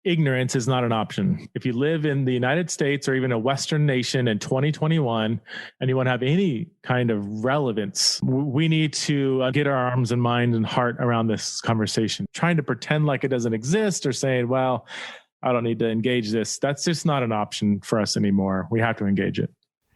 ignorance is not an option. If you live in the United States or even a Western nation in 2021 and you want to have any kind of relevance, we need to get our arms and mind and heart around this conversation. Trying to pretend like it doesn't exist or saying, well, I don't need to engage this. That's just not an option for us anymore. We have to engage it.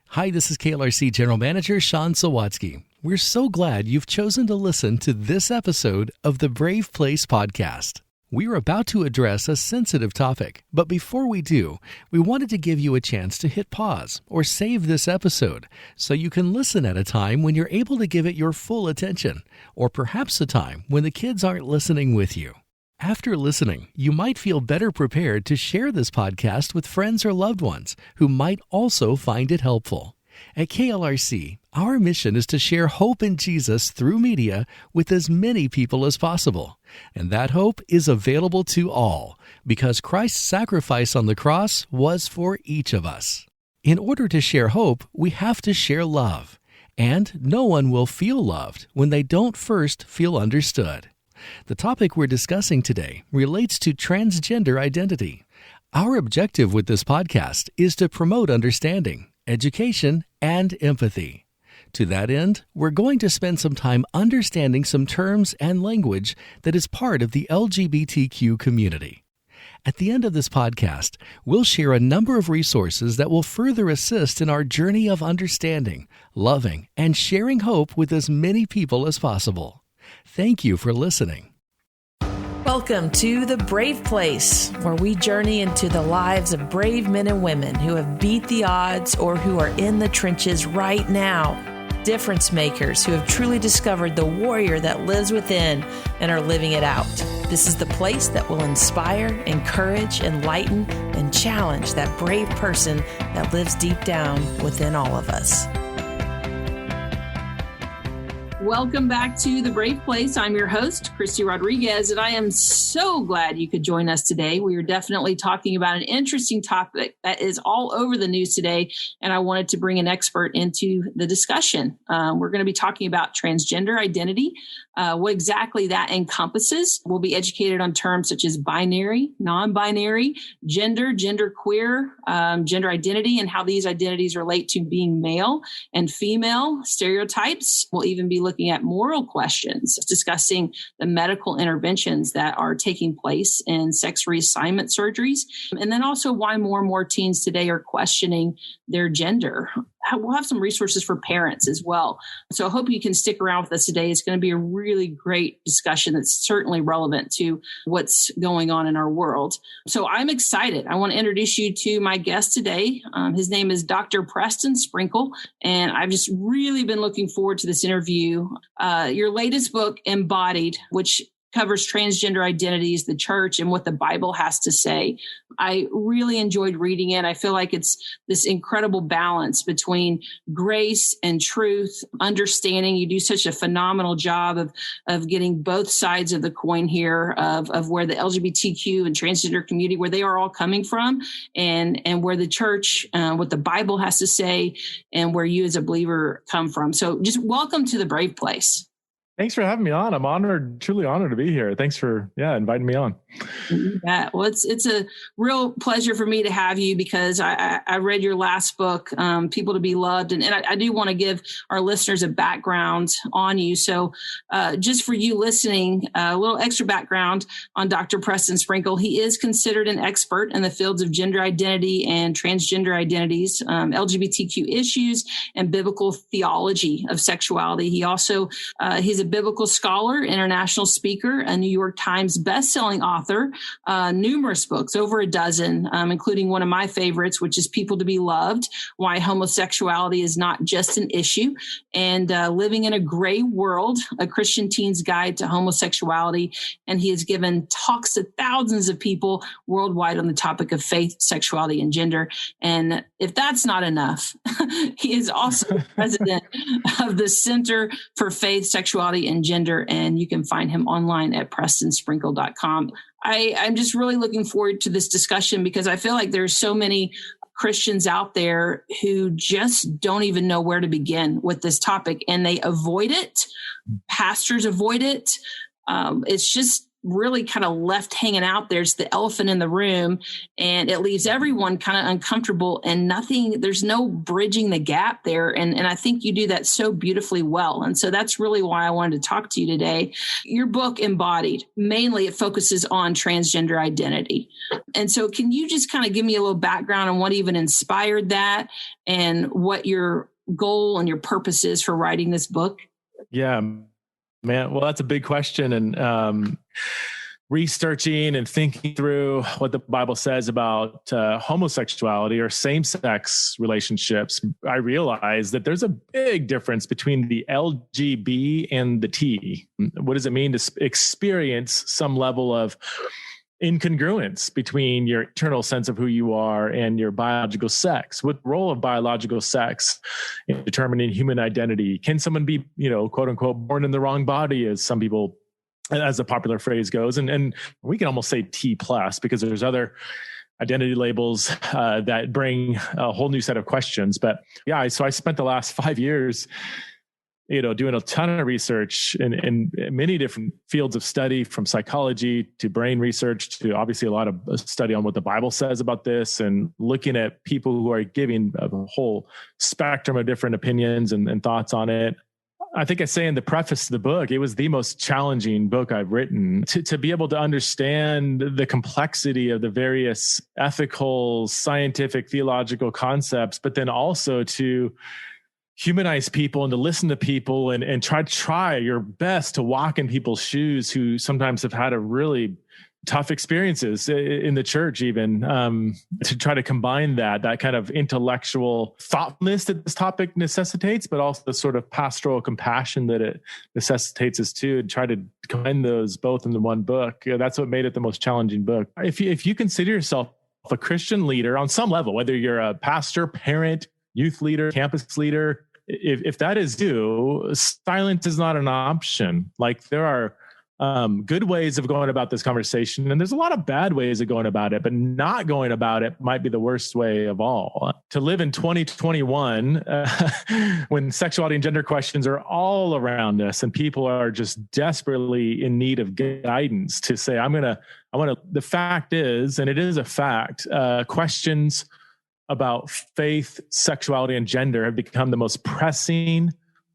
Hi, this is KLRC General Manager Sean Sawatsky. We're so glad you've chosen to listen to this episode of the Brave Place podcast. We're about to address a sensitive topic, but before we do, we wanted to give you a chance to hit pause or save this episode so you can listen at a time when you're able to give it your full attention, or perhaps a time when the kids aren't listening with you. After listening, you might feel better prepared to share this podcast with friends or loved ones who might also find it helpful. At KLRC, our mission is to share hope in Jesus through media with as many people as possible. And that hope is available to all because Christ's sacrifice on the cross was for each of us. In order to share hope, we have to share love. And no one will feel loved when they don't first feel understood. The topic we're discussing today relates to transgender identity. Our objective with this podcast is to promote understanding, education, and empathy. To that end, we're going to spend some time understanding some terms and language that is part of the LGBTQ community. At the end of this podcast, we'll share a number of resources that will further assist in our journey of understanding, loving, and sharing hope with as many people as possible. Thank you for listening. Welcome to The Brave Place, where we journey into the lives of brave men and women who have beat the odds or who are in the trenches right now. Difference makers who have truly discovered the warrior that lives within and are living it out. This is the place that will inspire, encourage, enlighten, and challenge that brave person that lives deep down within all of us. Welcome back to The Brave Place. I'm your host, Christy Rodriguez, and I am so glad you could join us today. We are definitely talking about an interesting topic that is all over the news today, and I wanted to bring an expert into the discussion. We're going to be talking about transgender identity, what exactly that encompasses. We'll be educated on terms such as binary, non-binary, gender, genderqueer, gender identity, and how these identities relate to being male and female, stereotypes. We'll even be looking at moral questions, discussing the medical interventions that are taking place in sex reassignment surgeries, and then also why more and more teens today are questioning their gender. We'll have some resources for parents as well. So I hope you can stick around with us today. It's going to be a really great discussion that's certainly relevant to what's going on in our world. So I'm excited. I want to introduce you to my guest today. His name is Dr. Preston Sprinkle, and I've just really been looking forward to this interview. Your latest book, Embodied, which covers transgender identities, the church, and what the Bible has to say. I really enjoyed reading it. I feel like it's this incredible balance between grace and truth, understanding. You do such a phenomenal job of getting both sides of the coin here of where the LGBTQ and transgender community, where they are all coming from, and where the church, what the Bible has to say, and where you as a believer come from. So just welcome to The Brave Place. Thanks for having me on. I'm honored, truly honored to be here. Thanks for inviting me on. Yeah, well, it's a real pleasure for me to have you because I read your last book, People to Be Loved, and I do want to give our listeners a background on you. So just for you listening, a little extra background on Dr. Preston Sprinkle. He is considered an expert in the fields of gender identity and transgender identities, LGBTQ issues, and biblical theology of sexuality. He also, he's a biblical scholar, international speaker, a New York Times bestselling author, numerous books, over a dozen, including one of my favorites, which is People to Be Loved, Why Homosexuality is Not Just an Issue, and Living in a Gray World, a Christian Teen's Guide to Homosexuality. And he has given talks to thousands of people worldwide on the topic of faith, sexuality, and gender. And if that's not enough, he is also president of the Center for Faith, Sexuality, and Gender, and you can find him online at prestonsprinkle.com. I'm just really looking forward to this discussion because I feel like there's so many Christians out there who just don't even know where to begin with this topic, and they avoid it. Pastors avoid it. It's just really kind of left hanging out. There's the elephant in the room, and it leaves everyone kind of uncomfortable, and there's no bridging the gap there. And I think you do that so beautifully well. And so that's really why I wanted to talk to you today. Your book, Embodied, mainly it focuses on transgender identity. And so can you just kind of give me a little background on what even inspired that and what your goal and your purpose is for writing this book? Yeah, man. Well, that's a big question. And researching and thinking through what the Bible says about homosexuality or same-sex relationships, I realized that there's a big difference between the LGB and the T. What does it mean to experience some level of incongruence between your internal sense of who you are and your biological sex? What role of biological sex in determining human identity? Can someone be, quote unquote, born in the wrong body, as some people, as the popular phrase goes? And we can almost say T plus, because there's other identity labels that bring a whole new set of questions. But yeah, so I spent the last 5 years doing a ton of research in many different fields of study, from psychology to brain research to obviously a lot of study on what the Bible says about this, and looking at people who are giving a whole spectrum of different opinions and thoughts on it. I think I say in the preface to the book, it was the most challenging book I've written to be able to understand the complexity of the various ethical, scientific, theological concepts, but then also to humanize people and to listen to people and try your best to walk in people's shoes who sometimes have had a really tough experiences in the church, even to try to combine that kind of intellectual thoughtfulness that this topic necessitates, but also the sort of pastoral compassion that it necessitates us to, and try to combine those both in the one book. That's what made it the most challenging book. If you consider yourself a Christian leader on some level, whether you're a pastor, parent, youth leader, campus leader, if that is you, silence is not an option. Like, there are good ways of going about this conversation, and there's a lot of bad ways of going about it, but not going about it might be the worst way of all. To live in 2021, when sexuality and gender questions are all around us and people are just desperately in need of guidance, to say, the fact is, and it is a fact, questions about faith, sexuality, and gender have become the most pressing,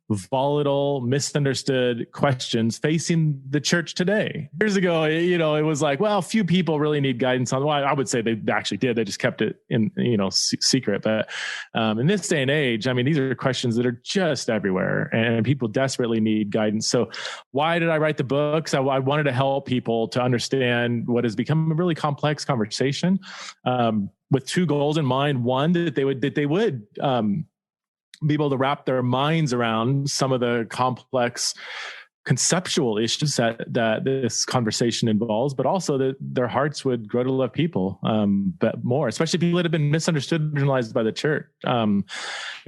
volatile, misunderstood questions facing the church today. Years ago, it was like, well, few people really need guidance on. Well, I would say they actually did. They just kept it in, secret. But in this day and age, these are questions that are just everywhere, and people desperately need guidance. So why did I write the book? So I wanted to help people to understand what has become a really complex conversation, with two goals in mind. One, that they would be able to wrap their minds around some of the complex conceptual issues that this conversation involves, but also that their hearts would grow to love people, but more, especially people that have been misunderstood and marginalized by the church. And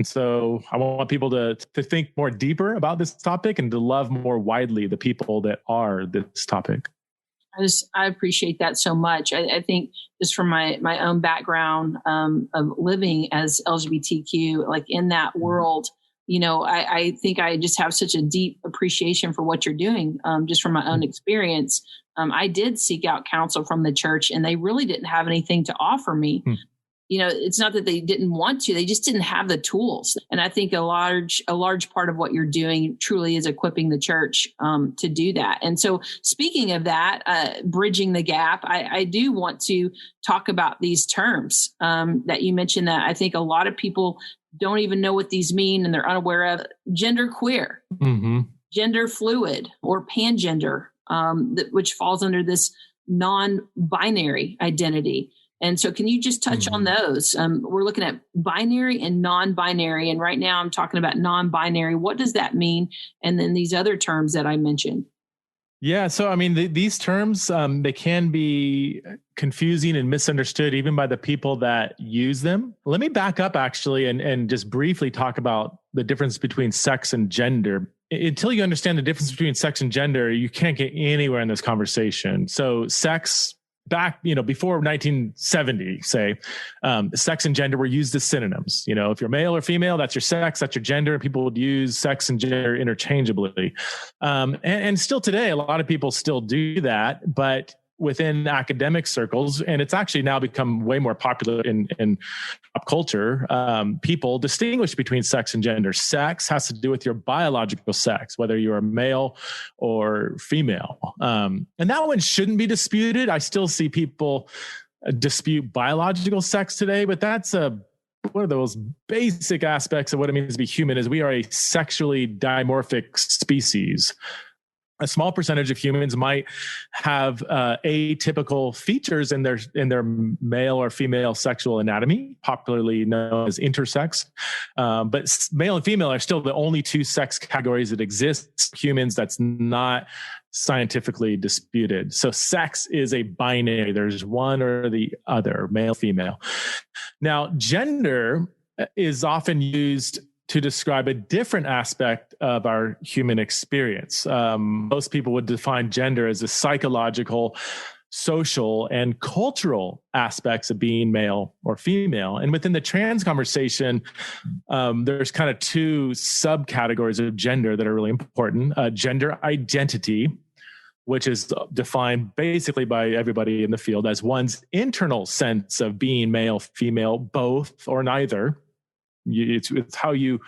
so I want people to think more deeper about this topic and to love more widely the people that are this topic. I appreciate that so much. I think just from my own background of living as LGBTQ, like in that world, I think I just have such a deep appreciation for what you're doing. Just from my own experience, I did seek out counsel from the church, and they really didn't have anything to offer me. It's not that they didn't want to, they just didn't have the tools. And I think a large part of what you're doing truly is equipping the church to do that. And so speaking of that, bridging the gap, I do want to talk about these terms that you mentioned, that I think a lot of people don't even know what these mean, and they're unaware of. Gender queer, gender fluid, or pangender, which falls under this non-binary identity. And so can you just touch on those? We're looking at binary and non-binary. And right now I'm talking about non-binary. What does that mean? And then these other terms that I mentioned. Yeah. So, these terms, they can be confusing and misunderstood even by the people that use them. Let me back up actually and just briefly talk about the difference between sex and gender. Until you understand the difference between sex and gender, you can't get anywhere in this conversation. So sex, back, before 1970, say, sex and gender were used as synonyms. If you're male or female, that's your sex, that's your gender. And people would use sex and gender interchangeably. And still today, a lot of people still do that, but within academic circles, and it's actually now become way more popular in pop culture, people distinguish between sex and gender. Sex has to do with your biological sex, whether you're male or female. And that one shouldn't be disputed. I still see people dispute biological sex today, but that's one of those basic aspects of what it means to be human is we are a sexually dimorphic species. A small percentage of humans might have atypical features in their male or female sexual anatomy, popularly known as intersex. But male and female are still the only two sex categories that exist. Humans, that's not scientifically disputed. So sex is a binary. There's one or the other, male, female. Now, gender is often used to describe a different aspect of our human experience. Most people would define gender as the psychological, social, and cultural aspects of being male or female. And within the trans conversation, there's kind of two subcategories of gender that are really important. Gender identity, which is defined basically by everybody in the field as one's internal sense of being male, female, both, or neither. It's how you.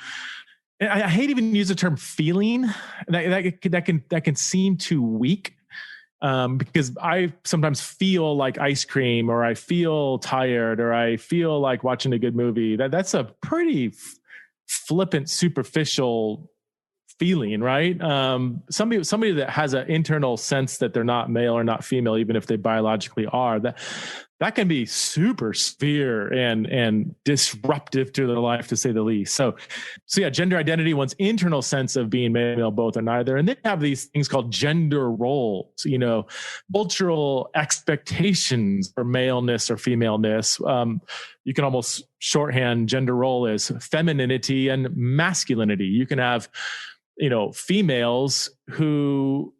I hate even use the term feeling. That can seem too weak, because I sometimes feel like ice cream, or I feel tired, or I feel like watching a good movie. That's a pretty flippant, superficial feeling, right? Somebody that has an internal sense that they're not male or not female, even if they biologically are, that can be super severe and disruptive to their life, to say the least. So yeah, gender identity, one's internal sense of being male, both, or neither. And then you have these things called gender roles, cultural expectations for maleness or femaleness. You can almost shorthand gender role as femininity and masculinity. You can have, females who,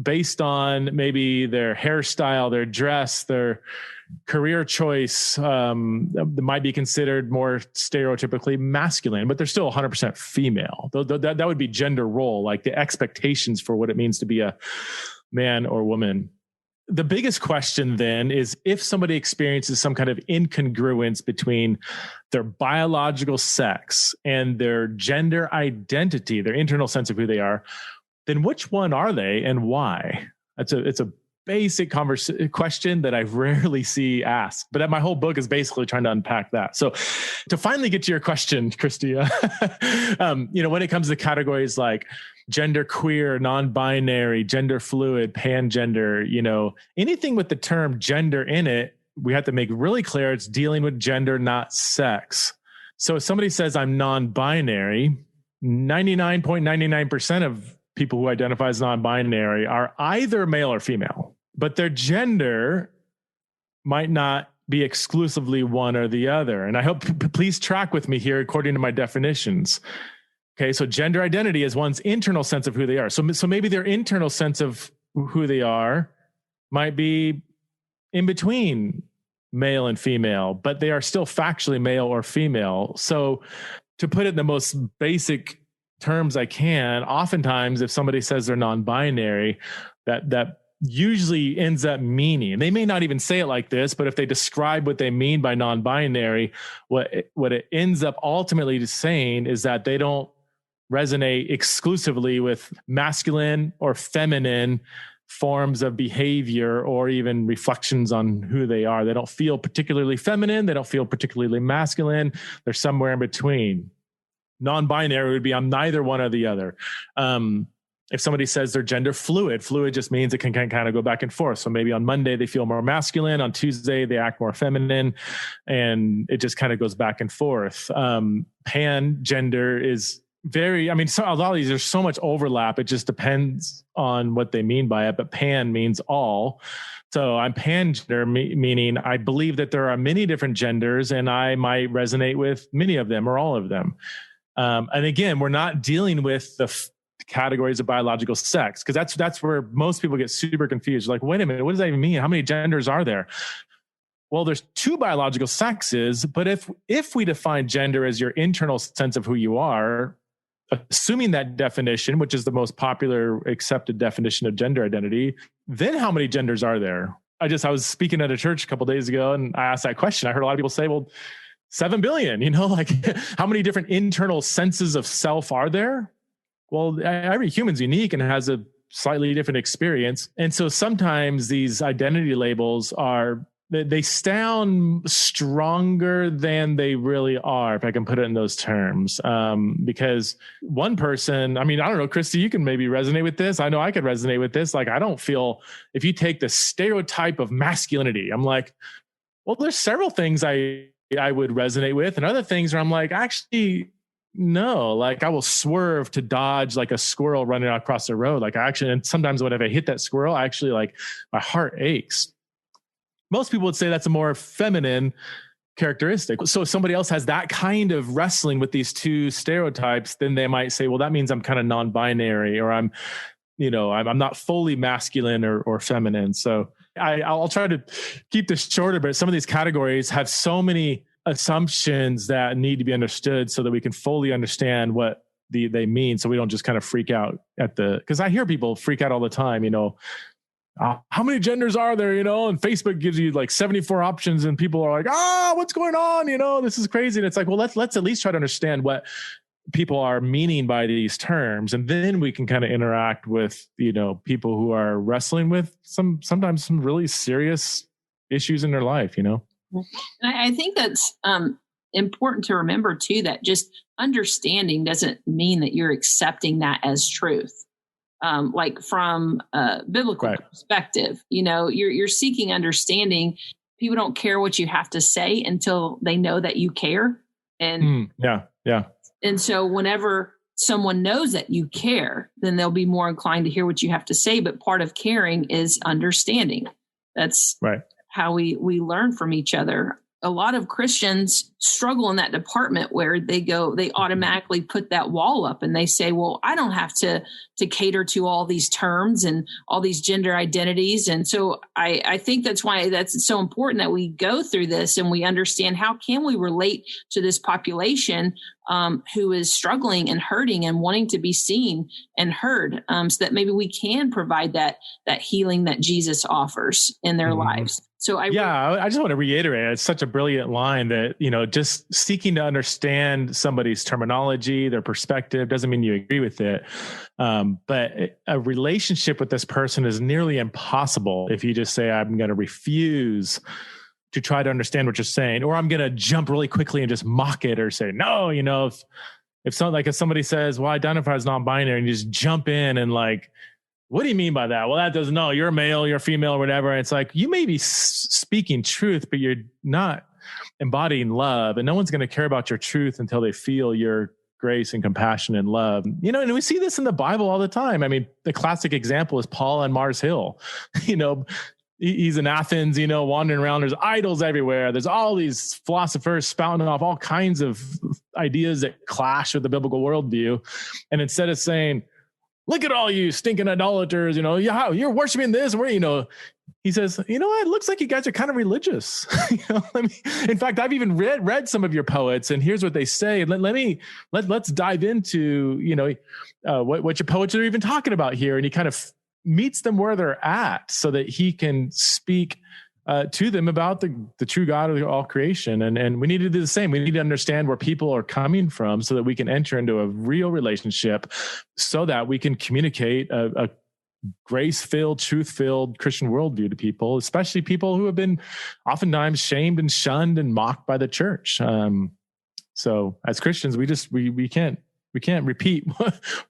based on maybe their hairstyle, their dress, their career choice, might be considered more stereotypically masculine, but they're still 100% female. That would be gender role, like the expectations for what it means to be a man or woman. The biggest question then is if somebody experiences some kind of incongruence between their biological sex and their gender identity, their internal sense of who they are, then which one are they and why? It's a basic question that I rarely see asked, but my whole book is basically trying to unpack that. So to finally get to your question, Christia, when it comes to categories like gender queer, non-binary, gender fluid, pangender, anything with the term gender in it, we have to make really clear it's dealing with gender, not sex. So if somebody says I'm non-binary, 99.99% of people who identify as non-binary are either male or female, but their gender might not be exclusively one or the other. And I hope, please track with me here according to my definitions. Okay, so gender identity is one's internal sense of who they are. So maybe their internal sense of who they are might be in between male and female, but they are still factually male or female. So to put it in the most basic terms I can, oftentimes if somebody says they're non-binary, that usually ends up meaning, they may not even say it like this, but if they describe what they mean by non-binary, what it ends up ultimately saying is that they don't resonate exclusively with masculine or feminine forms of behavior or even reflections on who they are. They don't feel particularly feminine. They don't feel particularly masculine. They're somewhere in between. Non-binary would be I'm neither one or the other. If somebody says they're gender fluid just means it can kind of go back and forth. So maybe on Monday they feel more masculine, on Tuesday they act more feminine, and it just kind of goes back and forth. Pan gender is a lot of these, there's so much overlap. It just depends on what they mean by it. But pan means all. So I'm pangender, meaning I believe that there are many different genders and I might resonate with many of them or all of them. And again, we're not dealing with categories of biological sex, because that's where most people get super confused. Like, wait a minute, what does that even mean? How many genders are there? Well, there's 2 biological sexes, but if we define gender as your internal sense of who you are, assuming that definition, which is the most popular accepted definition of gender identity, then how many genders are there? I was speaking at a church a couple of days ago, and I asked that question. I heard a lot of people say, well, 7 billion, like how many different internal senses of self are there? Well, every human's unique and has a slightly different experience. And so sometimes these identity labels they sound stronger than they really are, if I can put it in those terms. Because one person, I don't know, Christy, you can maybe resonate with this. I know I could resonate with this. Like, I don't feel, if you take the stereotype of masculinity, I'm like, well, there's several things I would resonate with, and other things where I'm like, actually, no, like I will swerve to dodge like a squirrel running across the road. Like and sometimes when I hit that squirrel, my heart aches. Most people would say that's a more feminine characteristic. So if somebody else has that kind of wrestling with these 2 stereotypes, then they might say, well, that means I'm kind of non-binary, or I'm not fully masculine or feminine. So I'll try to keep this shorter, but some of these categories have so many assumptions that need to be understood so that we can fully understand what they mean. So we don't just kind of freak out because I hear people freak out all the time, how many genders are there, and Facebook gives you like 74 options and people are like, what's going on? This is crazy. And it's like, well, let's at least try to understand what people are meaning by these terms. And then we can kind of interact with, people who are wrestling with sometimes some really serious issues in their life, And I think that's important to remember too, that just understanding doesn't mean that you're accepting that as truth. Like from a biblical perspective, you're seeking understanding. People don't care what you have to say until they know that you care. And And so whenever someone knows that you care, then they'll be more inclined to hear what you have to say. But part of caring is understanding. That's right. How we learn from each other. A lot of Christians struggle in that department where they automatically put that wall up and they say, well, I don't have to cater to all these terms and all these gender identities. And so I think that's why that's so important that we go through this and we understand how can we relate to this population who is struggling and hurting and wanting to be seen and heard, so that maybe we can provide that healing that Jesus offers in their lives. So I just want to reiterate, it's such a brilliant line that, just seeking to understand somebody's terminology, their perspective, doesn't mean you agree with it. But a relationship with this person is nearly impossible if you just say, I'm going to refuse to try to understand what you're saying, or I'm going to jump really quickly and just mock it or say, no, if somebody says, well, I identify as non-binary, and you just jump in and like, what do you mean by that? Well, that doesn't know. You're a male, you're a female, or whatever. And it's like, you may be speaking truth, but you're not embodying love. And no one's going to care about your truth until they feel your grace and compassion and love. And we see this in the Bible all the time. I mean, the classic example is Paul on Mars Hill. He's in Athens, wandering around. There's idols everywhere. There's all these philosophers spouting off all kinds of ideas that clash with the biblical worldview. And instead of saying, look at all you stinking idolaters, you're worshiping this, where, he says, it looks like you guys are kind of religious. In fact, I've even read some of your poets, and here's what they say. Let's dive into, what your poets are even talking about here. And he kind of meets them where they're at so that he can speak to them about the true God of all creation. And we need to do the same. We need to understand where people are coming from so that we can enter into a real relationship so that we can communicate a grace-filled, truth-filled Christian worldview to people, especially people who have been oftentimes shamed and shunned and mocked by the church. So as Christians, we can't repeat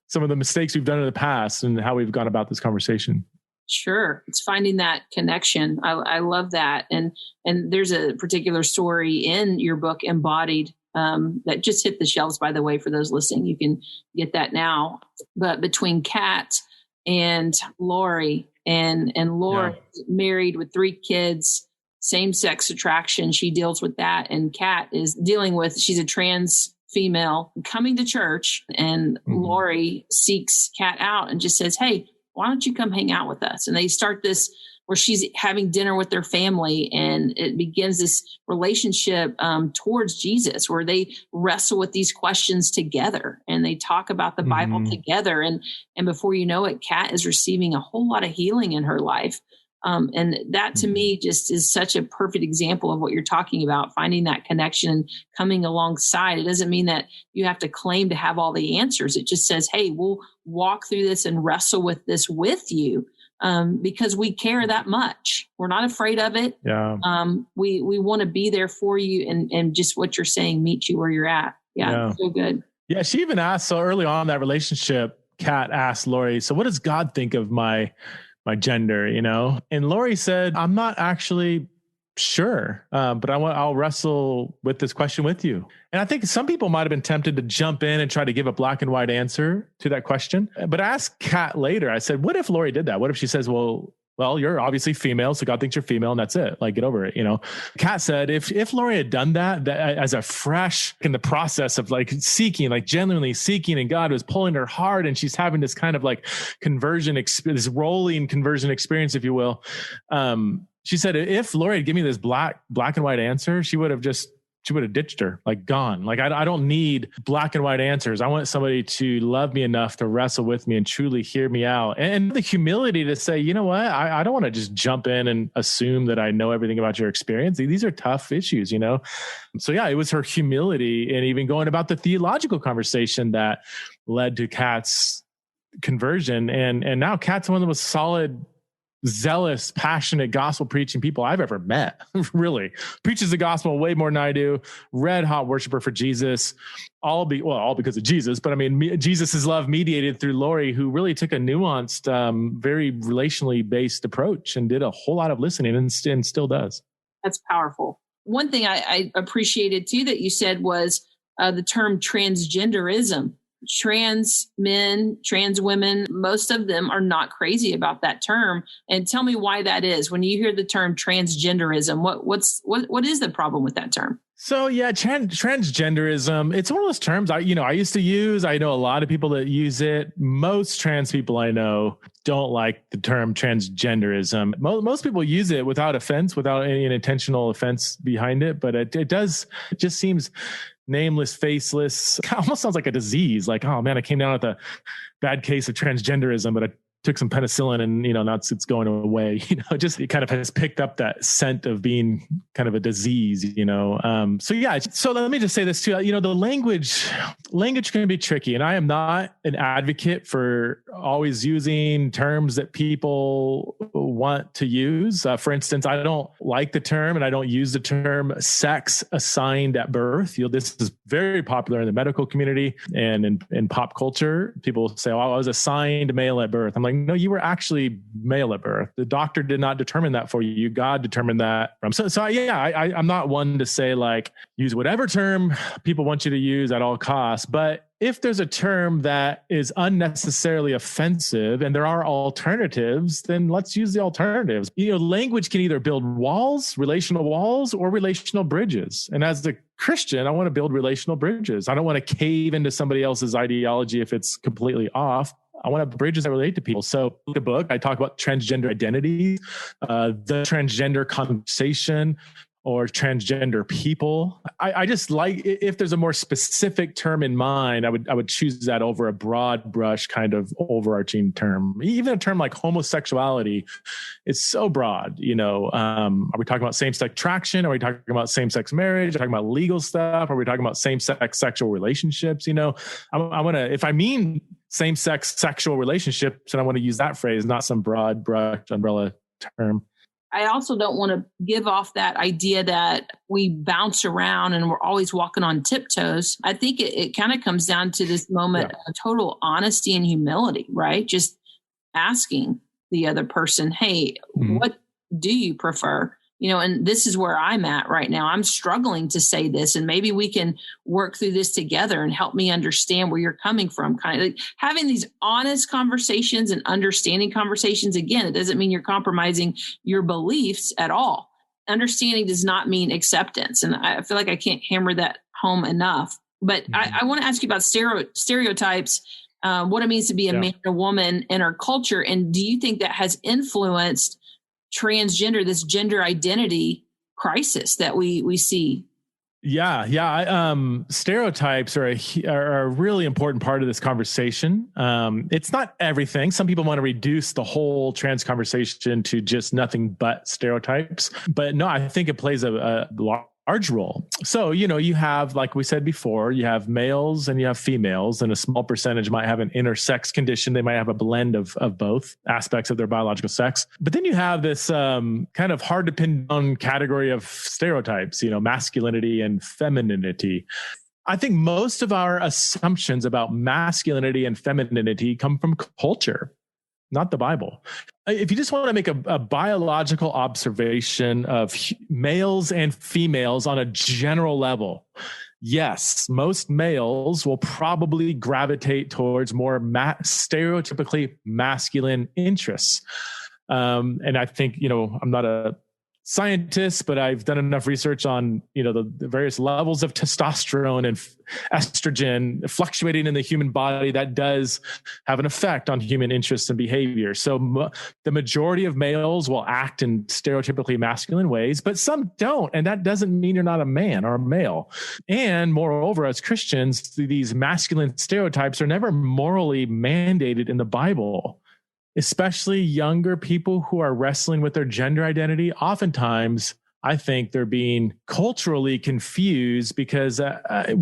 some of the mistakes we've done in the past and how we've gone about this conversation. Sure. It's finding that connection. I love that. And there's a particular story in your book, Embodied, that just hit the shelves, by the way, for those listening. You can get that now. But between Kat and Lori, and Lori married with 3 kids, same-sex attraction. She deals with that. And Kat is dealing with, she's a trans female coming to church, and Lori seeks Kat out and just says, hey, why don't you come hang out with us? And they start this where she's having dinner with their family, and it begins this relationship towards Jesus, where they wrestle with these questions together and they talk about the Bible together. And before you know it, Kat is receiving a whole lot of healing in her life. And that to me just is such a perfect example of what you're talking about, finding that connection and coming alongside. It doesn't mean that you have to claim to have all the answers. It just says, hey, we'll walk through this and wrestle with this with you. Because we care that much. We're not afraid of it. Yeah. We want to be there for you, and just what you're saying, meet you where you're at. Yeah. So good. Yeah. She even asked, so early on in that relationship, Kat asked Lori, so what does God think of my gender, And Lori said, I'm not actually sure, but I'll wrestle with this question with you. And I think some people might have been tempted to jump in and try to give a black and white answer to that question. But I asked Kat later, I said, what if Lori did that? What if she says, well, you're obviously female, so God thinks you're female, and that's it. Like, get over it, Kat said, if Lori had done that as a fresh in the process of like seeking, like genuinely seeking, and God was pulling her hard, and she's having this kind of like this rolling conversion experience, if you will. She said, if Lori had given me this black and white answer, she would have ditched her, like gone. Like, I don't need black and white answers. I want somebody to love me enough to wrestle with me and truly hear me out. And the humility to say, you know what? I don't want to just jump in and assume that I know everything about your experience. These are tough issues, So yeah, it was her humility and even going about the theological conversation that led to Kat's conversion. And now Kat's one of the most solid, zealous, passionate gospel preaching people I've ever met. Really preaches the gospel way more than I do. Red hot worshiper for Jesus, all because of Jesus. But I mean, Jesus' love mediated through Lori, who really took a nuanced, very relationally based approach and did a whole lot of listening and still does. That's powerful. One thing I appreciated too that you said was the term transgenderism. Trans men, trans women, most of them are not crazy about that term. And tell me why that is. When you hear the term transgenderism, what is the problem with that term? So yeah, transgenderism, it's one of those terms I used to use. I know a lot of people that use it. Most trans people I know don't like the term transgenderism. Most people use it without offense, without any intentional offense behind it. But it just seems nameless, faceless. It almost sounds like a disease. Like, oh man, I came down with a bad case of transgenderism, but I took some penicillin and, now it's going away. It kind of has picked up that scent of being kind of a disease, So yeah, so let me just say this too, the language can be tricky, and I am not an advocate for always using terms that people want to use. For instance, I don't like the term, and I don't use the term sex assigned at birth. This is very popular in the medical community and in pop culture. People say, oh, I was assigned male at birth. I'm like, no, you were actually male at birth. The doctor did not determine that for you. God determined that. I'm not one to say like, use whatever term people want you to use at all costs. But if there's a term that is unnecessarily offensive and there are alternatives, then let's use the alternatives. Language can either build walls, relational walls, or relational bridges. And as a Christian, I want to build relational bridges. I don't want to cave into somebody else's ideology if it's completely off. I want to have bridges that relate to people. So the book, I talk about transgender identity, the transgender conversation, or transgender people. I just like, if there's a more specific term in mind, I would choose that over a broad brush kind of overarching term. Even a term like homosexuality is so broad. Are we talking about same-sex attraction? Are we talking about same-sex marriage? Are we talking about legal stuff? Are we talking about same-sex sexual relationships? I want to, if I mean same-sex sexual relationships, and I want to use that phrase, not some broad brush umbrella term. I also don't want to give off that idea that we bounce around and we're always walking on tiptoes. I think it kind of comes down to this moment of total honesty and humility, right? Just asking the other person, hey, what do you prefer? And this is where I'm at right now. I'm struggling to say this, and maybe we can work through this together and help me understand where you're coming from. Kind of like having these honest conversations and understanding conversations. Again, it doesn't mean you're compromising your beliefs at all. Understanding does not mean acceptance. And I feel like I can't hammer that home enough. But I want to ask you about stereotypes, what it means to be a man or woman in our culture. And do you think that has influenced transgender, this gender identity crisis that we see? Yeah. Stereotypes are a really important part of this conversation. It's not everything. Some people want to reduce the whole trans conversation to just nothing but stereotypes. But no, I think it plays a large role. So, you have, like we said before, you have males and you have females, and a small percentage might have an intersex condition. They might have a blend of both aspects of their biological sex. But then you have this kind of hard to pin down category of stereotypes, masculinity and femininity. I think most of our assumptions about masculinity and femininity come from culture, not the Bible. If you just want to make a biological observation of males and females on a general level, yes, most males will probably gravitate towards more stereotypically masculine interests. And I think, I'm not a scientist, but I've done enough research on, the various levels of testosterone and estrogen fluctuating in the human body that does have an effect on human interests and behavior. So the majority of males will act in stereotypically masculine ways, but some don't. And that doesn't mean you're not a man or a male. And moreover, as Christians, these masculine stereotypes are never morally mandated in the Bible. Especially younger people who are wrestling with their gender identity. Oftentimes, I think they're being culturally confused because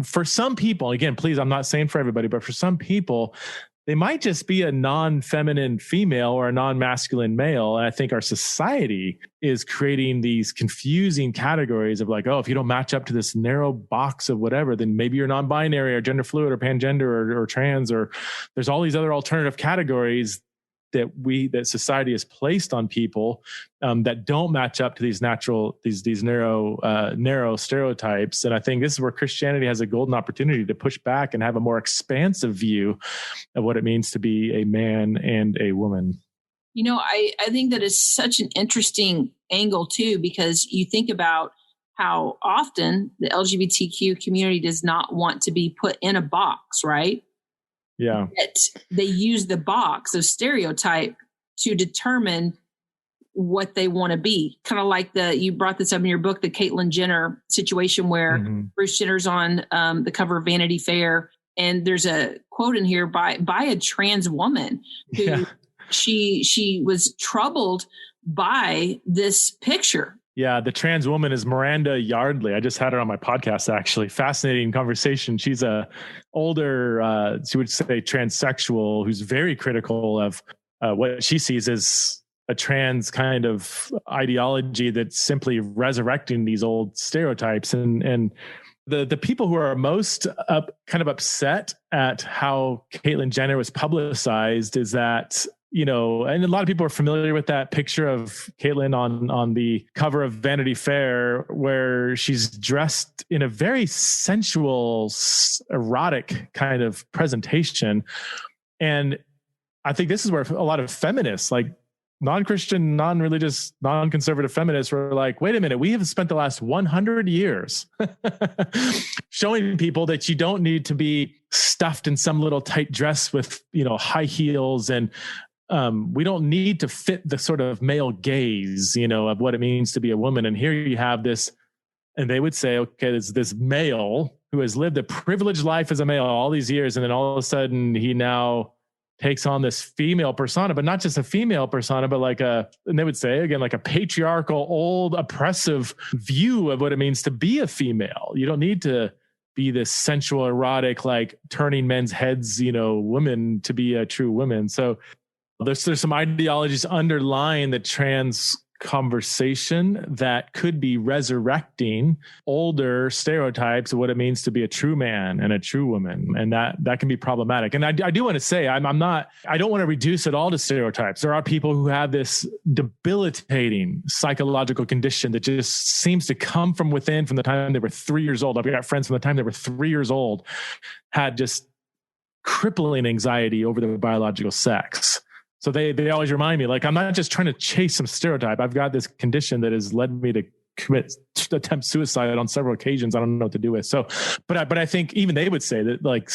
for some people, again, please, I'm not saying for everybody, but for some people, they might just be a non-feminine female or a non-masculine male. And I think our society is creating these confusing categories of like, oh, if you don't match up to this narrow box of whatever, then maybe you're non-binary or gender fluid or pangender or trans, or there's all these other alternative categories that society has placed on people that don't match up to these narrow stereotypes. And I think this is where Christianity has a golden opportunity to push back and have a more expansive view of what it means to be a man and a woman. I think that is such an interesting angle too, because you think about how often the LGBTQ community does not want to be put in a box, right? Yeah. That they use the box of stereotype to determine what they want to be. Kind of like you brought this up in your book, the Caitlyn Jenner situation where Bruce Jenner's on the cover of Vanity Fair. And there's a quote in here by a trans woman who she was troubled by this picture. Yeah, the trans woman is Miranda Yardley. I just had her on my podcast, actually. Fascinating conversation. She's a older, she would say transsexual, who's very critical of what she sees as a trans kind of ideology that's simply resurrecting these old stereotypes. And the people who are most kind of upset at how Caitlyn Jenner was publicized is that, and a lot of people are familiar with that picture of Caitlyn on the cover of Vanity Fair, where she's dressed in a very sensual, erotic kind of presentation. And I think this is where a lot of feminists, like non-Christian, non-religious, non-conservative feminists, were like, wait a minute, we have spent the last 100 years showing people that you don't need to be stuffed in some little tight dress with, high heels, and we don't need to fit the sort of male gaze, of what it means to be a woman. And here you have this, and they would say, okay, there's this male who has lived a privileged life as a male all these years. And then all of a sudden he now takes on this female persona, but not just a female persona, but and they would say again, like a patriarchal, old, oppressive view of what it means to be a female. You don't need to be this sensual, erotic, like turning men's heads, woman to be a true woman. So there's some ideologies underlying the trans conversation that could be resurrecting older stereotypes of what it means to be a true man and a true woman. And that can be problematic. And I do want to say, I don't want to reduce it all to stereotypes. There are people who have this debilitating psychological condition that just seems to come from within from the time they were 3 years old. I've got friends from the time they were 3 years old had just crippling anxiety over their biological sex. So they always remind me, like, I'm not just trying to chase some stereotype. I've got this condition that has led me to attempt suicide on several occasions. I don't know what to do with. So, but I think even they would say that like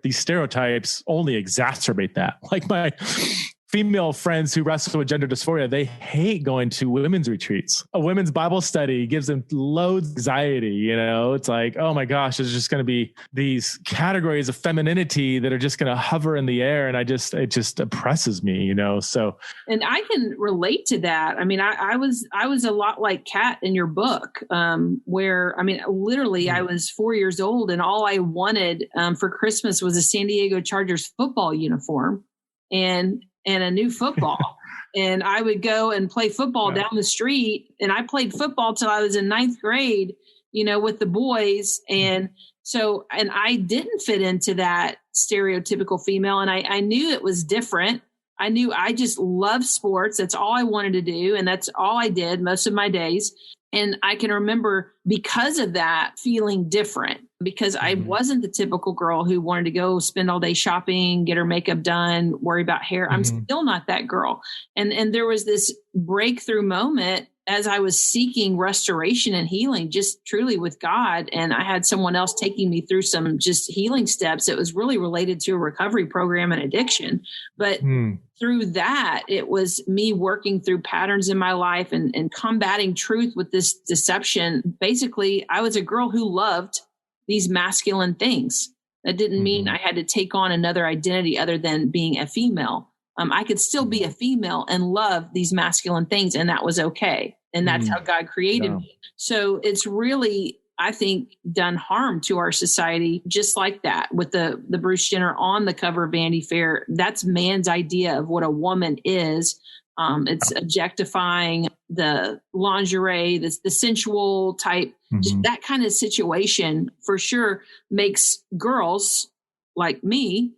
these stereotypes only exacerbate that. Like my female friends who wrestle with gender dysphoria, they hate going to women's retreats. A women's Bible study gives them loads of anxiety. You know, it's like, oh my gosh, there's just going to be these categories of femininity that are just going to hover in the air. And it just oppresses me, you know? So. And I can relate to that. I mean, I was a lot like Kat in your book, where, I mean, literally I was 4 years old and all I wanted for Christmas was a San Diego Chargers football uniform and a new football. And I would go and play football down the street. And I played football till I was in 9th grade, you know, with the boys. And so, and I didn't fit into that stereotypical female. And I knew it was different. I knew I just loved sports. That's all I wanted to do. And that's all I did most of my days. And I can remember because of that feeling different, because I wasn't the typical girl who wanted to go spend all day shopping, get her makeup done, worry about hair. I'm still not that girl. And there was this breakthrough moment as I was seeking restoration and healing, just truly with God. And I had someone else taking me through some just healing steps. It was really related to a recovery program and addiction. But through that, it was me working through patterns in my life and combating truth with this deception. Basically, I was a girl who loved these masculine things. That didn't mean I had to take on another identity other than being a female. I could still be a female and love these masculine things, and that was okay. And that's how God created me. So it's really, I think, done harm to our society, just like that with the Bruce Jenner on the cover of Vanity Fair. That's man's idea of what a woman is. It's objectifying the lingerie, the sensual type, just that kind of situation for sure makes girls like me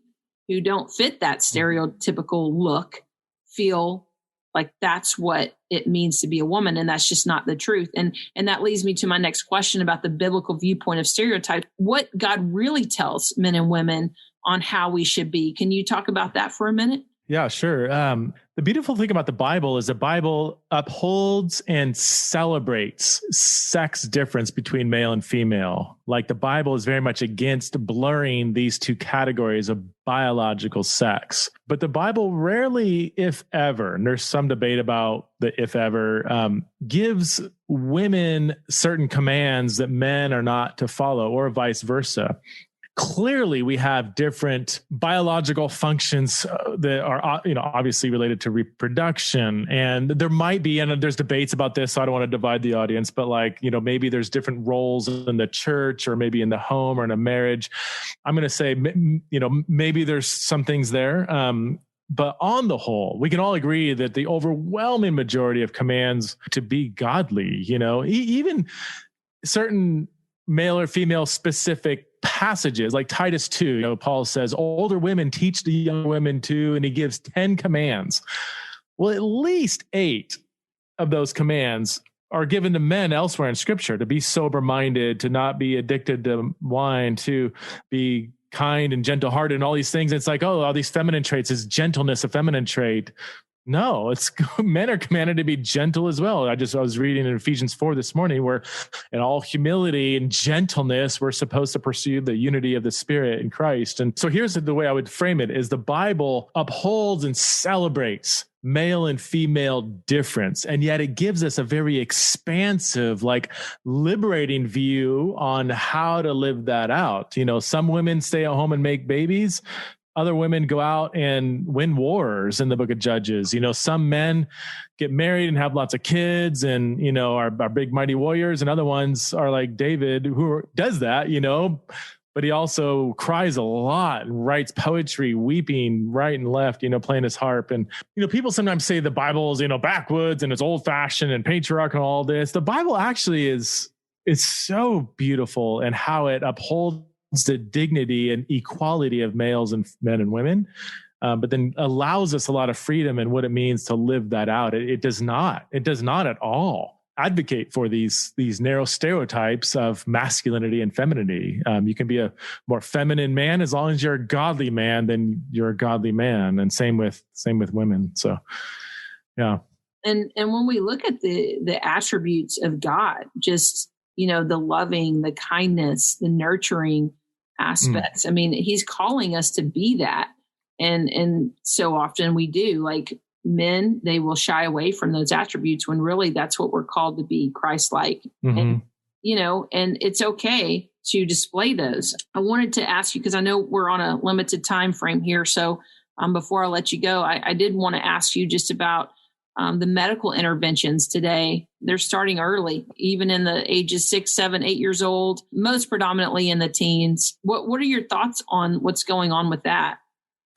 who don't fit that stereotypical look feel like that's what it means to be a woman. And that's just not the truth. And that leads me to my next question about the biblical viewpoint of stereotypes, what God really tells men and women on how we should be. Can you talk about that for a minute? Yeah, sure. The beautiful thing about the Bible is the Bible upholds and celebrates sex difference between male and female. Like the Bible is very much against blurring these two categories of biological sex. But the Bible rarely, if ever, and there's some debate about the if ever, gives women certain commands that men are not to follow, or vice versa. Clearly, we have different biological functions that are, obviously related to reproduction. And there might be, and there's debates about this, so I don't want to divide the audience, but maybe there's different roles in the church or maybe in the home or in a marriage. I'm going to say, maybe there's some things there. But on the whole, we can all agree that the overwhelming majority of commands to be godly, even certain male or female specific passages like Titus 2, Paul says, older women teach the young women too, and he gives 10 commands. Well, at least 8 of those commands are given to men elsewhere in Scripture: to be sober-minded, to not be addicted to wine, to be kind and gentle-hearted, and all these things. It's like, all these feminine traits. Is gentleness a feminine trait? No, men are commanded to be gentle as well. I was reading in Ephesians 4 this morning, where in all humility and gentleness, we're supposed to pursue the unity of the Spirit in Christ. And so here's the way I would frame it: is the Bible upholds and celebrates male and female difference. And yet it gives us a very expansive, liberating view on how to live that out. Some women stay at home and make babies. Other women go out and win wars in the book of Judges. Some men get married and have lots of kids and, are big, mighty warriors. And other ones are like David, who does that, but he also cries a lot and writes poetry, weeping right and left, playing his harp. And, people sometimes say the Bible is, backwoods and it's old fashioned and patriarchal and all this. The Bible actually is so beautiful in how it upholds the dignity and equality of males and men and women, but then allows us a lot of freedom in what it means to live that out. It does not at all advocate for these narrow stereotypes of masculinity and femininity. You can be a more feminine man as long as you're a godly man, then you're a godly man, and same with women. So, yeah. And when we look at the attributes of God, just, the loving, the kindness, the nurturing aspects, I mean, he's calling us to be that. And so often we do, like men, they will shy away from those attributes when really that's what we're called to be, Christ-like. And, and it's okay to display those. I wanted to ask you, because I know we're on a limited time frame here. So before I let you go, I did want to ask you just about the medical interventions today. They're starting early, even in the ages 6, 7, 8 years old, most predominantly in the teens. What are your thoughts on what's going on with that?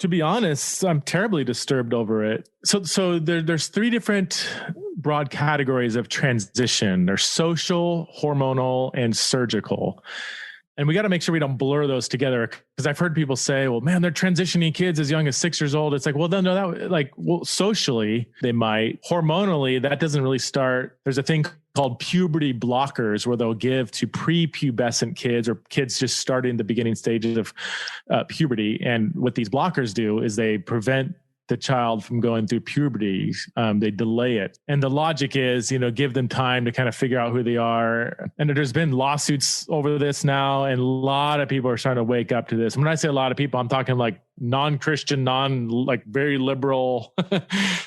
To be honest, I'm terribly disturbed over it. So there's 3 different broad categories of transition. There's social, hormonal, and surgical. And we got to make sure we don't blur those together, because I've heard people say, well, man, they're transitioning kids as young as 6 years old. It's like, well, socially they might. Hormonally, that doesn't really start. There's a thing called puberty blockers where they'll give to prepubescent kids or kids just starting the beginning stages of puberty. And what these blockers do is they prevent the child from going through puberty. They delay it. And the logic is, give them time to kind of figure out who they are. And there's been lawsuits over this now. And a lot of people are starting to wake up to this. When I say a lot of people, I'm talking like non-Christian, very liberal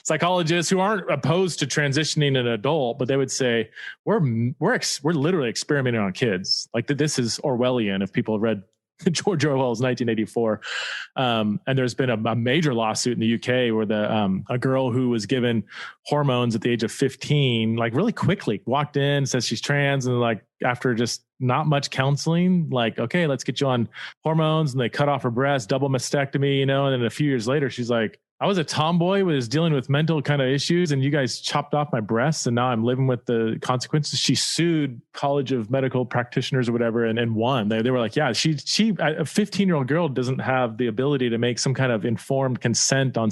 psychologists who aren't opposed to transitioning an adult, but they would say, we're literally experimenting on kids. Like this is Orwellian, if people have read George Orwell's 1984. And there's been a major lawsuit in the UK where a girl who was given hormones at the age of 15, like really quickly walked in, says she's trans, and like after just not much counseling, like, okay, let's get you on hormones. And they cut off her breast, double mastectomy, and then a few years later, she's like, I was a tomboy who was dealing with mental kind of issues, and you guys chopped off my breasts, and now I'm living with the consequences. She sued College of Medical Practitioners or whatever and won. They were like, yeah, she a 15-year-old girl doesn't have the ability to make some kind of informed consent on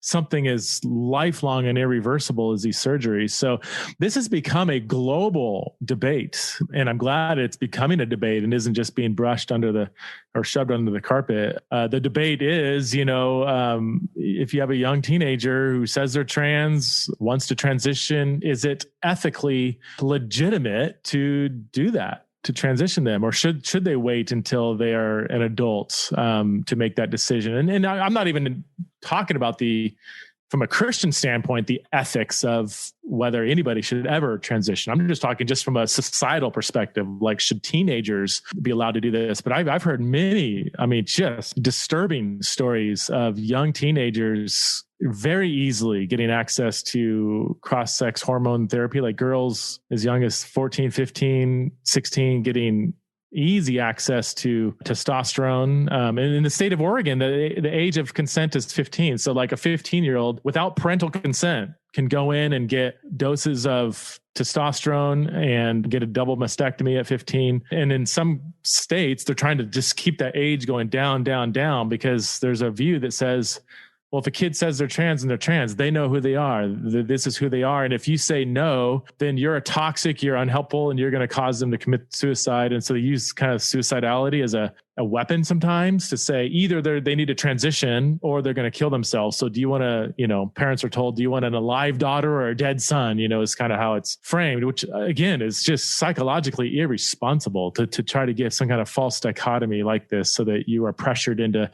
something as lifelong and irreversible as these surgeries. So this has become a global debate, and I'm glad it's becoming a debate and isn't just being brushed or shoved under the carpet. The debate is, if you have a young teenager who says they're trans, wants to transition, is it ethically legitimate to do that? To transition them, or should they wait until they are an adult to make that decision? And I'm not even talking about from a Christian standpoint, the ethics of whether anybody should ever transition. I'm just talking from a societal perspective, like should teenagers be allowed to do this? But I've heard many, just disturbing stories of young teenagers very easily getting access to cross-sex hormone therapy, like girls as young as 14, 15, 16, getting easy access to testosterone. And in the state of Oregon, the age of consent is 15. So like a 15-year-old without parental consent can go in and get doses of testosterone and get a double mastectomy at 15. And in some states, they're trying to just keep that age going down, down, down, because there's a view that says, well, if a kid says they're trans and they're trans, they know who they are. This is who they are. And if you say no, then you're toxic, you're unhelpful, and you're going to cause them to commit suicide. And so they use kind of suicidality as a weapon sometimes to say either they need to transition or they're going to kill themselves. So do you want to, parents are told, do you want an alive daughter or a dead son? Is kind of how it's framed, which again is just psychologically irresponsible to try to give some kind of false dichotomy like this so that you are pressured into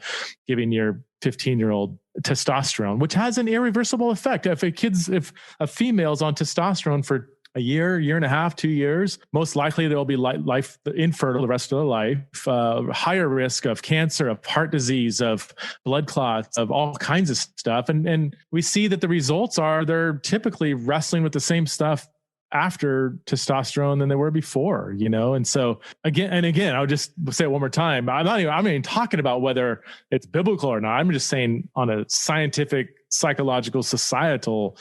giving your 15-year-old testosterone, which has an irreversible effect. If a female's on testosterone for a year and a half, 2 years, most likely they'll be life infertile the rest of their life, higher risk of cancer, of heart disease, of blood clots, of all kinds of stuff. And we see that the results are they're typically wrestling with the same stuff after testosterone than they were before, And so again, I'll just say it one more time. I'm not even talking about whether it's biblical or not. I'm just saying on a scientific, psychological, societal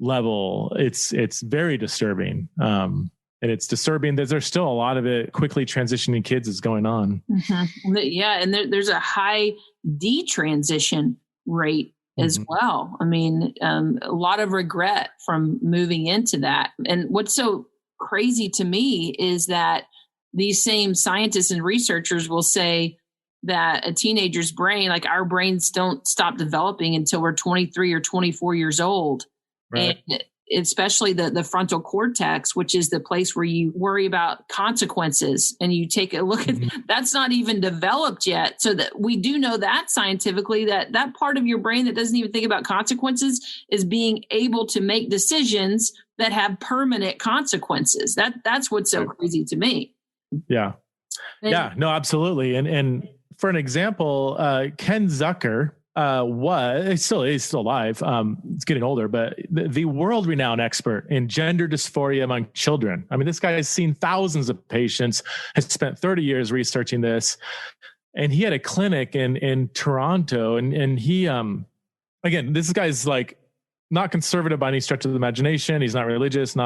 level, it's very disturbing. And it's disturbing that there's still a lot of it quickly transitioning kids is going on. Mm-hmm. Yeah. And there's a high detransition rate as well. A lot of regret from moving into that. And what's so crazy to me is that these same scientists and researchers will say that a teenager's brain, like our brains don't stop developing until we're 23 or 24 years old. Right. And especially the frontal cortex, which is the place where you worry about consequences, and you take a look at that's not even developed yet. So that we do know that scientifically that part of your brain that doesn't even think about consequences is being able to make decisions that have permanent consequences. That's what's so crazy to me. Yeah. Yeah, no, absolutely. And for an example, Ken Zucker, he's still alive. It's getting older, but the world-renowned expert in gender dysphoria among children. I mean, this guy has seen thousands of patients, has spent 30 years researching this, and he had a clinic in Toronto. And he, again, this guy's like not conservative by any stretch of the imagination. He's not religious,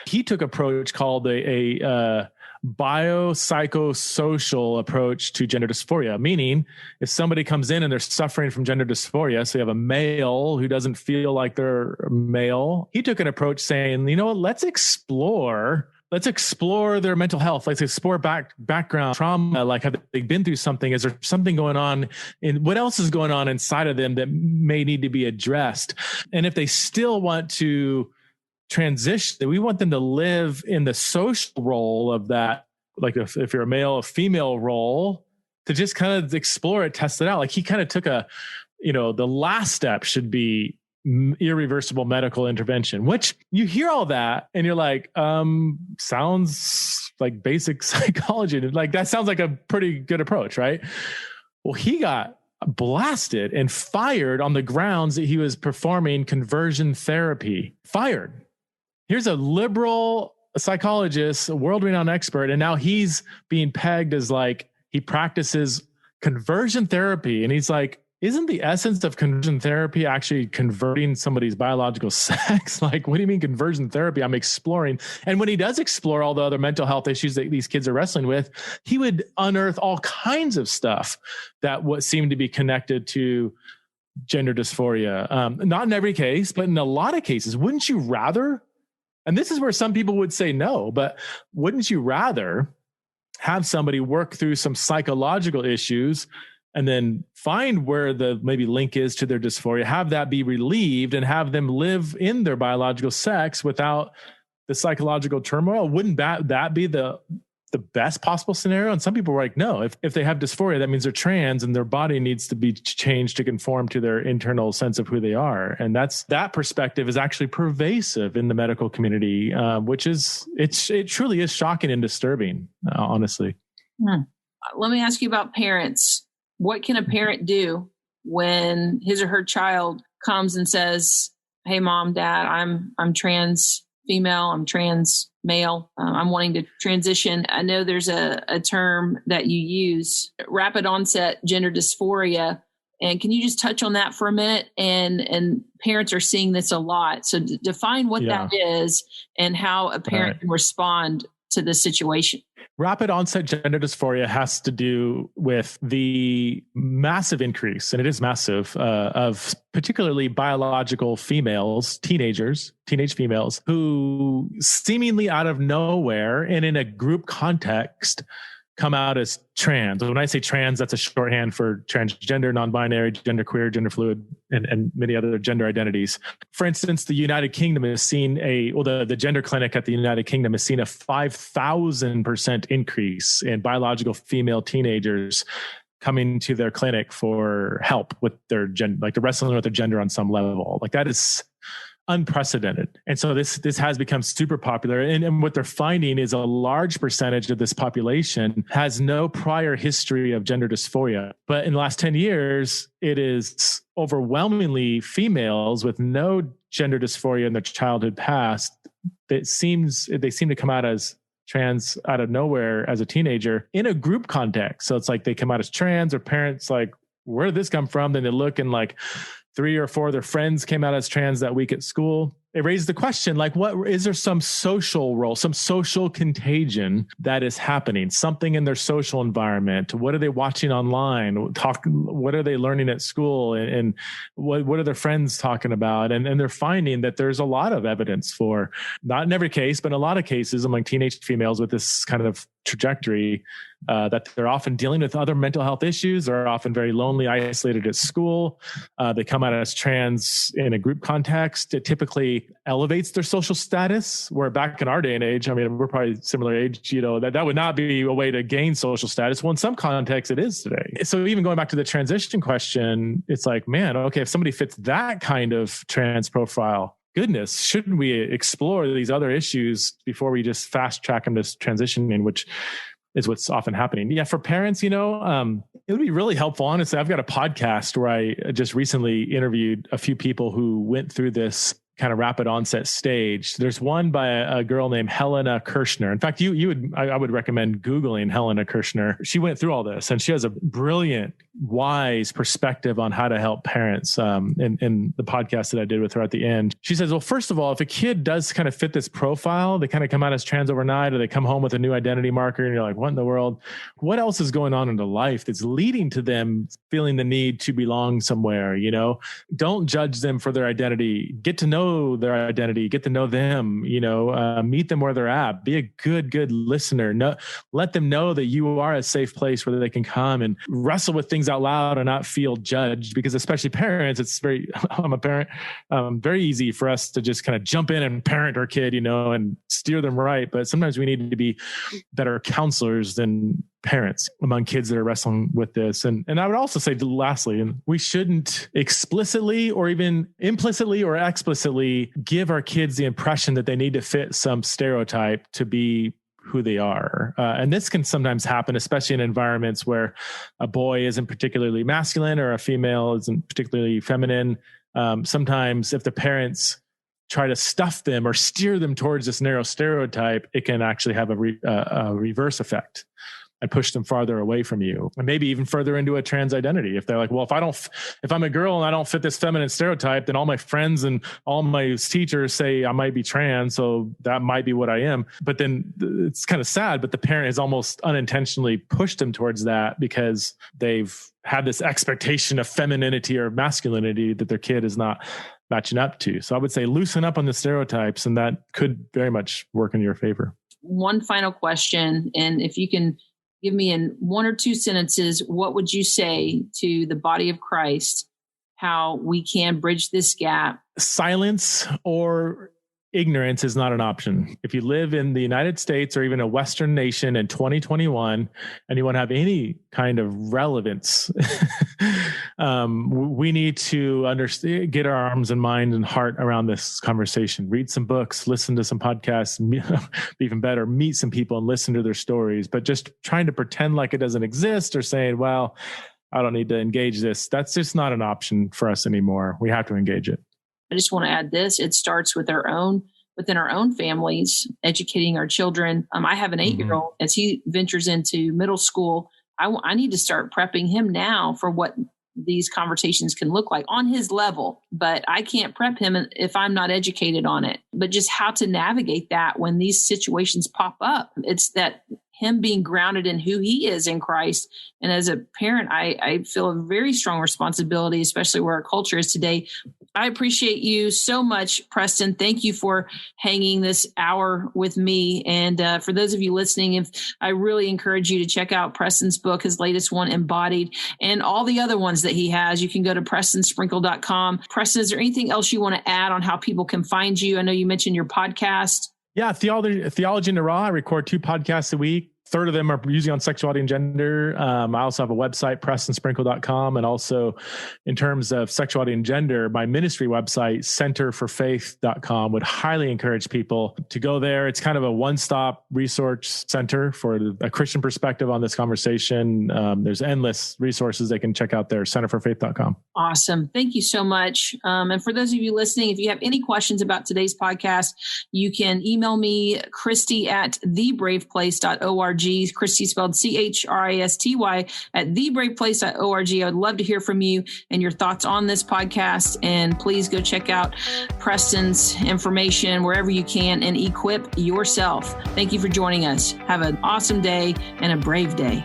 he took an approach called a biopsychosocial approach to gender dysphoria, meaning if somebody comes in and they're suffering from gender dysphoria, so you have a male who doesn't feel like they're male, he took an approach saying, let's explore their mental health. Let's explore background trauma. Like, have they been through something? Is there something going on what else is going on inside of them that may need to be addressed? And if they still want to transition, we want them to live in the social role of that. Like if you're a male, a female role, to just kind of explore it, test it out. Like he kind of took the last step should be irreversible medical intervention, which you hear all that and you're like, sounds like basic psychology. Like that sounds like a pretty good approach, right? Well, he got blasted and fired on the grounds that he was performing conversion therapy. Fired. Here's a liberal psychologist, a world-renowned expert, and now he's being pegged as like he practices conversion therapy. And he's like, isn't the essence of conversion therapy actually converting somebody's biological sex? Like, what do you mean conversion therapy? I'm exploring. And when he does explore all the other mental health issues that these kids are wrestling with, he would unearth all kinds of stuff that what seemed to be connected to gender dysphoria. Not in every case, but in a lot of cases. Wouldn't you rather? And this is where some people would say no, but wouldn't you rather have somebody work through some psychological issues and then find where the maybe link is to their dysphoria, have that be relieved, and have them live in their biological sex without the psychological turmoil? Wouldn't that be the best possible scenario? And some people were like, no, if they have dysphoria, that means they're trans and their body needs to be changed to conform to their internal sense of who they are. And that perspective is actually pervasive in the medical community, which it truly is shocking and disturbing, honestly. Let me ask you about parents. What can a parent do when his or her child comes and says, hey, mom, dad, I'm trans female, I'm trans male, I'm wanting to transition? I know there's a term that you use, rapid onset gender dysphoria. And can you just touch on that for a minute? And parents are seeing this a lot. So define what that is and how a parent can respond to this situation. Rapid onset gender dysphoria has to do with the massive increase, and it is massive, of particularly biological females, teenage females, who seemingly out of nowhere and in a group context come out as trans. When I say trans, that's a shorthand for transgender, non-binary, genderqueer, gender fluid, and many other gender identities. For instance, the United Kingdom has seen the gender clinic at the United Kingdom has seen a 5,000% increase in biological female teenagers coming to their clinic for help with their gender, like they're wrestling with their gender on some level. Like that is unprecedented. And so this has become super popular. And what they're finding is a large percentage of this population has no prior history of gender dysphoria. But in the last 10 years, it is overwhelmingly females with no gender dysphoria in their childhood past they seem to come out as trans out of nowhere as a teenager in a group context. So it's like they come out as trans, or parents like, where did this come from? Then they look and like 3 or 4 of their friends came out as trans that week at school. It raised the question, like, what is there some social role, some social contagion that is happening, something in their social environment? What are they watching online? What are they learning at school? And what are their friends talking about? And they're finding that there's a lot of evidence for, not in every case, but in a lot of cases among teenage females with this kind of trajectory, that they're often dealing with other mental health issues. They're often very lonely, isolated at school. They come out as trans in a group context. It typically elevates their social status, where back in our day and age, I mean, we're probably similar age, that would not be a way to gain social status. Well, in some contexts it is today. So even going back to the transition question, it's like, man, okay, if somebody fits that kind of trans profile, goodness, shouldn't we explore these other issues before we just fast track them to transitioning, which is what's often happening. Yeah, for parents, it would be really helpful. Honestly, I've got a podcast where I just recently interviewed a few people who went through this kind of rapid onset stage. There's one by a girl named Helena Kirshner. In fact, I would recommend Googling Helena Kirshner. She went through all this, and she has a brilliant, wise perspective on how to help parents. In the podcast that I did with her at the end, she says, well, first of all, if a kid does kind of fit this profile, they kind of come out as trans overnight, or they come home with a new identity marker, and you're like, what in the world? What else is going on in their life that's leading to them feeling the need to belong somewhere? Don't judge them for their identity. Get to know their identity, get to know them, meet them where they're at, be a good listener. Let them know that you are a safe place where they can come and wrestle with things out loud and not feel judged, because especially parents, I'm a parent, very easy for us to just kind of jump in and parent our kid, and steer them right. But sometimes we need to be better counselors than parents among kids that are wrestling with this. And I would also say, lastly, we shouldn't explicitly or even implicitly or explicitly give our kids the impression that they need to fit some stereotype to be who they are. And this can sometimes happen, especially in environments where a boy isn't particularly masculine or a female isn't particularly feminine. Sometimes if the parents try to stuff them or steer them towards this narrow stereotype, it can actually have a reverse effect and push them farther away from you, and maybe even further into a trans identity. If they're like, well, if I'm a girl and I don't fit this feminine stereotype, then all my friends and all my teachers say I might be trans, so that might be what I am. But then it's kind of sad, but the parent has almost unintentionally pushed them towards that because they've had this expectation of femininity or masculinity that their kid is not matching up to. So I would say loosen up on the stereotypes, and that could very much work in your favor. One final question, and if you can give me in one or two sentences, what would you say to the body of Christ, how we can bridge this gap? Silence or ignorance is not an option. If you live in the United States or even a Western nation in 2021, and you want to have any kind of relevance, we need to understand, get our arms and mind and heart around this conversation. Read some books, listen to some podcasts, even better, meet some people and listen to their stories. But just trying to pretend like it doesn't exist or saying, well, I don't need to engage this, that's just not an option for us anymore. We have to engage it. I just want to add this. It starts with within our own families, educating our children. I have an 8-year-old. As he ventures into middle school, I need to start prepping him now for what these conversations can look like on his level, but I can't prep him if I'm not educated on it. But just how to navigate that when these situations pop up. It's that him being grounded in who he is in Christ. And as a parent, I feel a very strong responsibility, especially where our culture is today. I appreciate you so much, Preston. Thank you for hanging this hour with me. And for those of you listening, I really encourage you to check out Preston's book, his latest one, Embodied, and all the other ones that he has. You can go to prestonsprinkle.com. Preston, is there anything else you want to add on how people can find you? I know you mentioned your podcast. Yeah, Theology in the Raw. I record 2 podcasts a week. Third of them are usually on sexuality and gender. I also have a website, prestonsprinkle.com. And also in terms of sexuality and gender, my ministry website, centerforfaith.com, would highly encourage people to go there. It's kind of a one-stop resource center for a Christian perspective on this conversation. There's endless resources they can check out there, centerforfaith.com. Awesome. Thank you so much. And for those of you listening, if you have any questions about today's podcast, you can email me, Christy at thebraveplace.org. Christy spelled Christy at thebraveplace.org. I would love to hear from you and your thoughts on this podcast. And please go check out Preston's information wherever you can and equip yourself. Thank you for joining us. Have an awesome day and a brave day.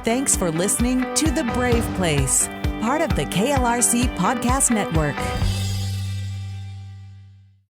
Thanks for listening to The Brave Place, part of the KLRC Podcast Network.